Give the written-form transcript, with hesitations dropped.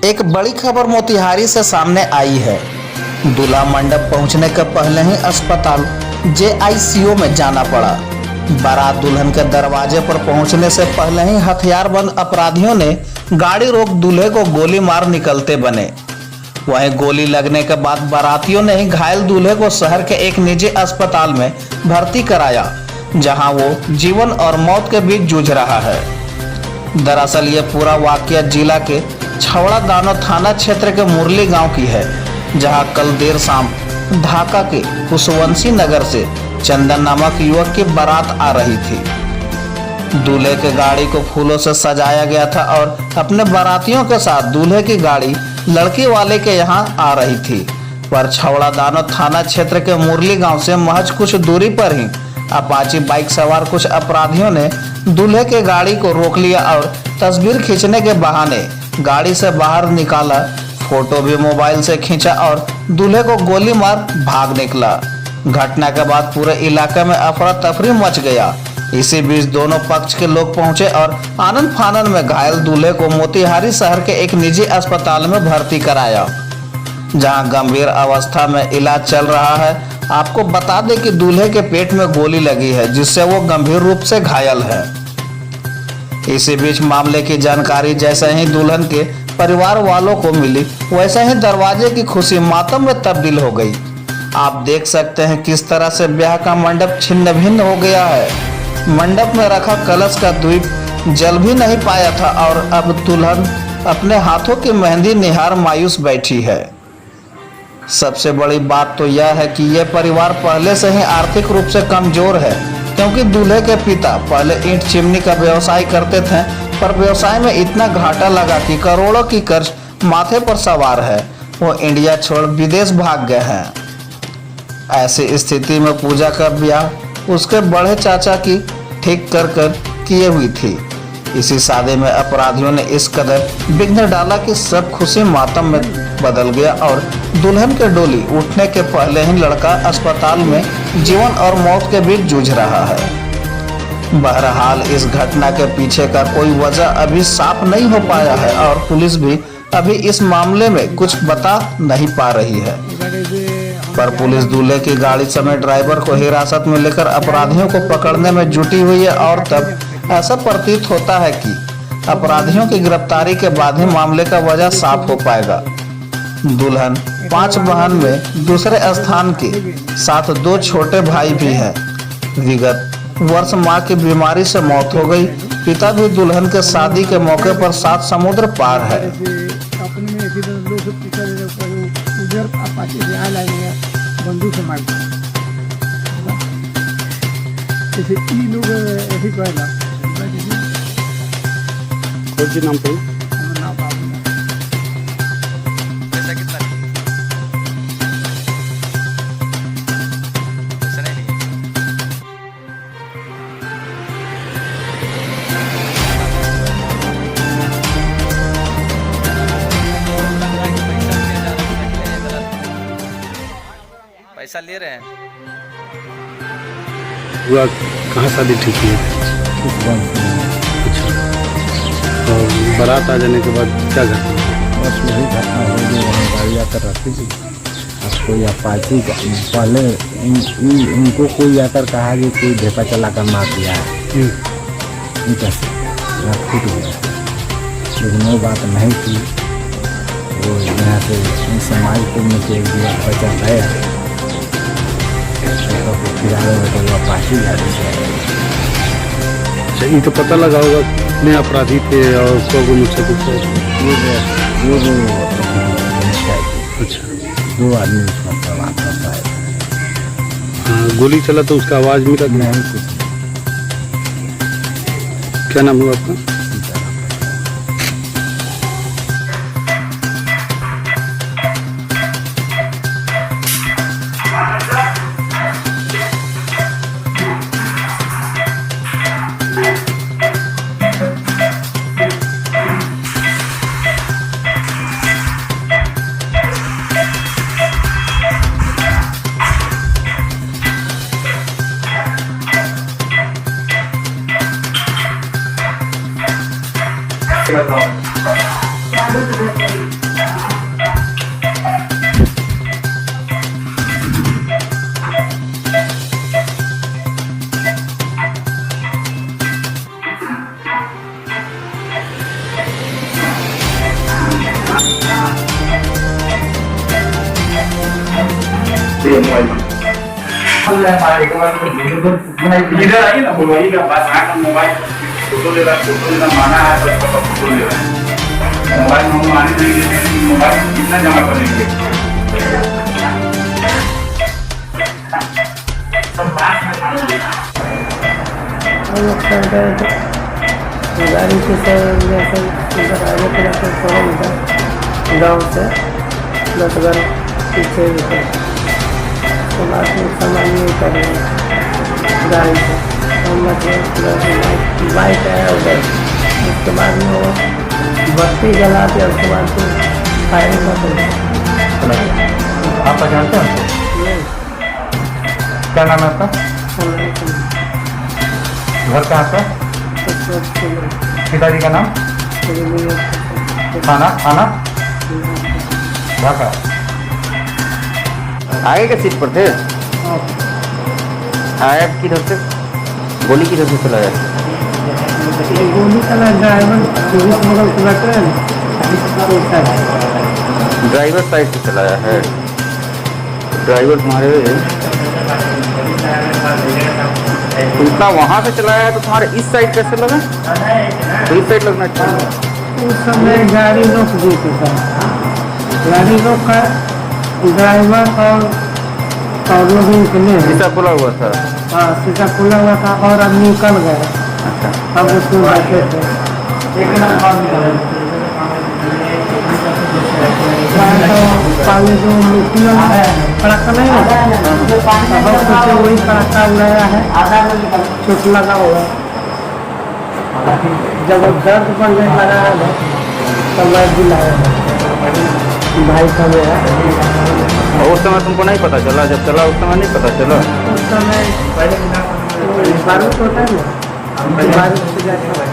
एक बड़ी खबर मोतिहारी से सामने आई है। दूल्हा मंडप पहुंचने के पहले ही अस्पताल जेआईसीयू में जाना पड़ा। बारात दुल्हन के दरवाजे पर पहुंचने से पहले ही हथियारबंद अपराधियों ने गाड़ी रोक दूल्हे को गोली मार निकलते बने। वहीं गोली लगने के बाद बारातियों ने ही घायल दूल्हे को शहर के एक निजी अस्पताल में भर्ती कराया, जहां वो जीवन और मौत के बीच जूझ रहा है। दरअसल ये पूरा वाकया जिला के छवड़ा दानो थाना क्षेत्र के मुरली गांव की है, जहां कल देर शाम ढाका के खुशवंशी नगर से चंदन नामक युवक की बारात आ रही थी। दूल्हे के गाड़ी को फूलों से सजाया गया था और अपने बारातियों के साथ दूल्हे की गाड़ी लड़की वाले के यहां आ रही थी। पर छवड़ा दानो थाना क्षेत्र के मुरली गांव से महज कुछ दूरी पर ही अपाची बाइक सवार कुछ अपराधियों ने दूल्हे के गाड़ी को रोक लिया और तस्वीर खींचने के बहाने गाड़ी से बाहर निकाला, फोटो भी मोबाइल से खींचा और दूल्हे को गोली मार भाग निकला। घटना के बाद पूरे इलाके में अफरा तफरी मच गया। इसी बीच दोनों पक्ष के लोग पहुंचे और आनंद फानन में घायल दूल्हे को मोतिहारी शहर के एक निजी अस्पताल में भर्ती कराया, जहां गंभीर अवस्था में इलाज चल रहा है। आपको बता दें कि दूल्हे के पेट में गोली लगी है, जिससे वो गंभीर रूप से घायल है। इसी बीच मामले की जानकारी जैसे ही दुल्हन के परिवार वालों को मिली, वैसे ही दरवाजे की खुशी मातम में तब्दील हो गई। आप देख सकते हैं किस तरह से ब्याह का मंडप छिन्न भिन्न हो गया है। मंडप में रखा कलश का द्वीप जल भी नहीं पाया था और अब दुल्हन अपने हाथों की मेहंदी निहार मायूस बैठी है। सबसे बड़ी बात तो यह है कि यह परिवार पहले से ही आर्थिक रूप से कमजोर है, क्योंकि दूल्हे के पिता पहले ईंट चिमनी का व्यवसाय करते थे, पर व्यवसाय में इतना घाटा लगा कि करोड़ों की कर्ज माथे पर सवार है। वो इंडिया छोड़ विदेश भाग गए हैं। ऐसी स्थिति में पूजा का ब्याह उसके बड़े चाचा की ठीक कर किए हुई थी। इसी सादे में अपराधियों ने इस कदर विघ्न डाला कि सब खुशी मातम में बदल गया और दुल्हन के डोली उठने के पहले ही लड़का अस्पताल में जीवन और मौत के बीच जूझ रहा है। बहरहाल इस घटना के पीछे का कोई वजह अभी साफ नहीं हो पाया है और पुलिस भी अभी इस मामले में कुछ बता नहीं पा रही है। पर पुलिस दूल्हे की गाड़ी समेत ड्राइवर को हिरासत में लेकर अपराधियों को पकड़ने में जुटी हुई है और तब ऐसा प्रतीत होता है कि अपराधियों की गिरफ्तारी के बाद ही मामले का वजह साफ हो पाएगा। दुल्हन 5 बहन में दूसरे स्थान के साथ 2 छोटे भाई भी हैं। विगत वर्ष मां की बीमारी से मौत हो गई। पिता भी दुल्हन के शादी के मौके पर 7 समुद्र पार है। नाम पे पैसा ले रहे हैं। हुआ कहाँ शादी ठीक है? और बारात आ जाने के बाद क्या घटना? बस वही घटना हो जो वहाँ गाड़ी आकर रखी थी। अब कोई अपाची पहले उनको कोई आकर कहा कि कोई ढेपा चला कर मार दिया है, फूट गया। लेकिन वो बात नहीं थी। वो यहाँ से समाज को मुझे बचा गया, किराए में तो अपाची गाड़ी से। अच्छा, ये तो पता लगा होगा कितने अपराधी थे और कब मुझसे कुछ? अच्छा, 2 आदमी उसमें प्रभाव करता है। हाँ, गोली चला तो उसका आवाज़ मिला नहीं कुछ। क्या नाम हुआ आपका? बताओ इधर आइए ना, बोलवाइएगा बात आकर मोबाइल फोटो लेना माना है तो उसका फोटो ले रहा है। मोबाइल हम आने देंगे, मोबाइल कितना जमा करेंगे? गाड़ी से जैसे इधर आगे तरफ से इधर गाँव से लटगर पीछे तो बाद में सामान नहीं करेंगे गाड़ी से हम बाइक आया उधर। उसके बाद में वो बत्ती जला के उसके बाद फिर फायरिंग कर आप पहचानते हैं? क्या नाम है आपका? घर कहाँ पे? पिताजी का नाम? थाना थाना ढाका। आगे के सीट पर थे? आया किधर से? गोली किधर से चलाया? गोली चला ड्राइवर ड्राइवर साइड से चलाया है। ड्राइवर तुम्हारे तुमका वहां से चलाया है तो तुम्हारे इस साइड कैसे लगा? तो इस साइड लगना चाहिए। उस समय गाड़ी रोक दी थी सर। गाड़ी रोक कर ड्राइवर और लोग निकले। शीशा खुला हुआ था? हाँ शीशा खुला हुआ था और अब निकल गए। अब उसमें बैठे थे। पानी जो मिट्टी कड़ाका नहीं होता वही कड़ाका उड़ाया है, चोट लगा हुआ है। जब दर्द बढ़ने लगा है तो मैं बुलाया भाई का मेरा। और उस समय तुमको नहीं पता चला? जब चला उस समय नहीं पता चला? उस समय बारिश होता है ना, बारिश से जाता है।